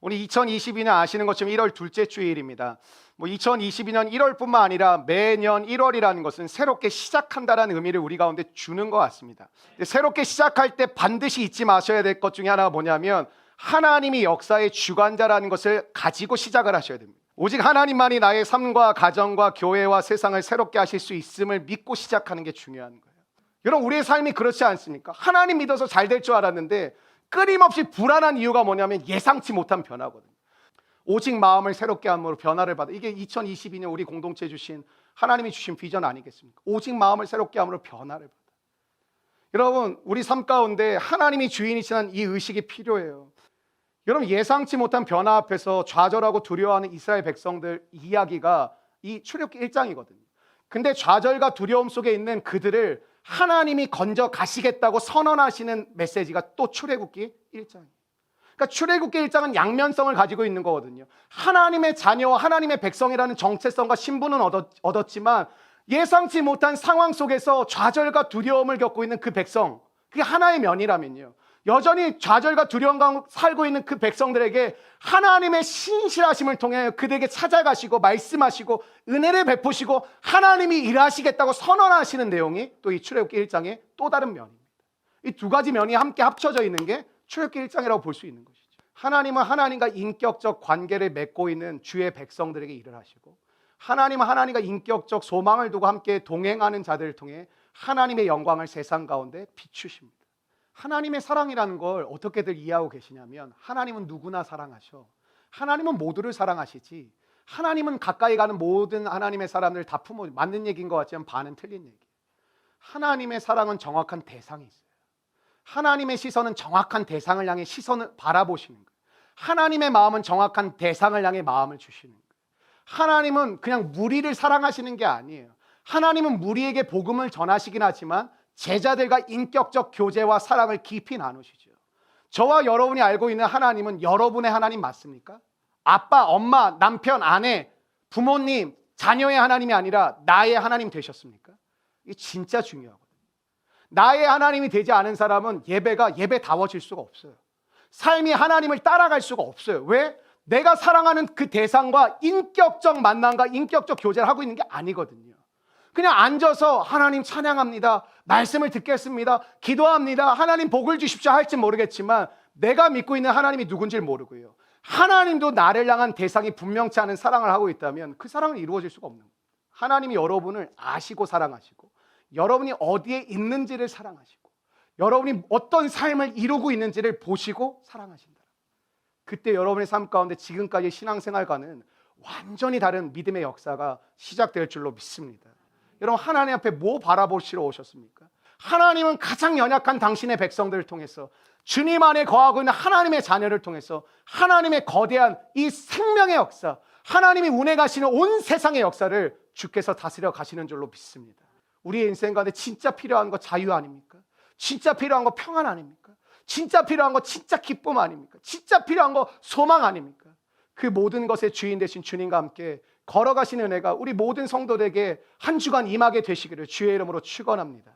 오늘 2022년 아시는 것처럼 1월 둘째 주일입니다. 2022년 1월뿐만 아니라 매년 1월이라는 것은 새롭게 시작한다라는 의미를 우리 가운데 주는 것 같습니다. 새롭게 시작할 때 반드시 잊지 마셔야 될 것 중에 하나가 뭐냐면 하나님이 역사의 주관자라는 것을 가지고 시작을 하셔야 됩니다. 오직 하나님만이 나의 삶과 가정과 교회와 세상을 새롭게 하실 수 있음을 믿고 시작하는 게 중요한 거예요. 여러분, 우리의 삶이 그렇지 않습니까? 하나님 믿어서 잘 될 줄 알았는데 끊임없이 불안한 이유가 뭐냐면 예상치 못한 변화거든요. 오직 마음을 새롭게 함으로 변화를 받아. 이게 2022년 우리 공동체에 주신 하나님이 주신 비전 아니겠습니까? 오직 마음을 새롭게 함으로 변화를 받아. 여러분, 우리 삶 가운데 하나님이 주인이시라는 이 의식이 필요해요. 여러분, 예상치 못한 변화 앞에서 좌절하고 두려워하는 이스라엘 백성들 이야기가 이 출애굽기 1장이거든요. 근데 좌절과 두려움 속에 있는 그들을 하나님이 건져 가시겠다고 선언하시는 메시지가 또 출애굽기 1장이에요. 그러니까 출애굽기 1장은 양면성을 가지고 있는 거거든요. 하나님의 자녀와 하나님의 백성이라는 정체성과 신분은 얻었지만 예상치 못한 상황 속에서 좌절과 두려움을 겪고 있는 그 백성, 그게 하나의 면이라면요, 여전히 좌절과 두려움 가운데 살고 있는 그 백성들에게 하나님의 신실하심을 통해 그들에게 찾아가시고 말씀하시고 은혜를 베푸시고 하나님이 일하시겠다고 선언하시는 내용이 또 이 출애굽기 1장의 또 다른 면입니다. 이 두 가지 면이 함께 합쳐져 있는 게 출애굽기 1장이라고 볼 수 있는 것이죠. 하나님은 하나님과 인격적 관계를 맺고 있는 주의 백성들에게 일을 하시고, 하나님은 하나님과 인격적 소망을 두고 함께 동행하는 자들을 통해 하나님의 영광을 세상 가운데 비추십니다. 하나님의 사랑이라는 걸 어떻게들 이해하고 계시냐면, 하나님은 누구나 사랑하셔. 하나님은 모두를 사랑하시지, 하나님은 가까이 가는 모든 하나님의 사람들 다 품어. 맞는 얘기인 것 같지만 반은 틀린 얘기. 하나님의 사랑은 정확한 대상이 있어요. 하나님의 시선은 정확한 대상을 향해 시선을 바라보시는 거예요. 하나님의 마음은 정확한 대상을 향해 마음을 주시는 거예요. 하나님은 그냥 무리를 사랑하시는 게 아니에요. 하나님은 무리에게 복음을 전하시긴 하지만 제자들과 인격적 교제와 사랑을 깊이 나누시죠. 저와 여러분이 알고 있는 하나님은 여러분의 하나님 맞습니까? 아빠, 엄마, 남편, 아내, 부모님, 자녀의 하나님이 아니라 나의 하나님 되셨습니까? 이게 진짜 중요하거든요. 나의 하나님이 되지 않은 사람은 예배가 예배다워질 수가 없어요. 삶이 하나님을 따라갈 수가 없어요. 왜? 내가 사랑하는 그 대상과 인격적 만남과 인격적 교제를 하고 있는 게 아니거든요. 그냥 앉아서 하나님 찬양합니다, 말씀을 듣겠습니다, 기도합니다, 하나님 복을 주십시오 할지 모르겠지만 내가 믿고 있는 하나님이 누군지를 모르고요, 하나님도 나를 향한 대상이 분명치 않은 사랑을 하고 있다면 그 사랑은 이루어질 수가 없는 거예요. 하나님이 여러분을 아시고 사랑하시고, 여러분이 어디에 있는지를 사랑하시고, 여러분이 어떤 삶을 이루고 있는지를 보시고 사랑하신다. 그때 여러분의 삶 가운데 지금까지 신앙생활과는 완전히 다른 믿음의 역사가 시작될 줄로 믿습니다. 여러분, 하나님 앞에 뭐 바라보시러 오셨습니까? 하나님은 가장 연약한 당신의 백성들을 통해서, 주님 안에 거하고 있는 하나님의 자녀를 통해서 하나님의 거대한 이 생명의 역사, 하나님이 운행하시는 온 세상의 역사를 주께서 다스려 가시는 줄로 믿습니다. 우리의 인생 가운데 진짜 필요한 거 자유 아닙니까? 진짜 필요한 거 평안 아닙니까? 진짜 필요한 거 진짜 기쁨 아닙니까? 진짜 필요한 거 소망 아닙니까? 그 모든 것의 주인 되신 주님과 함께 걸어가시는 은혜가 우리 모든 성도들에게 한 주간 임하게 되시기를 주의 이름으로 축원합니다.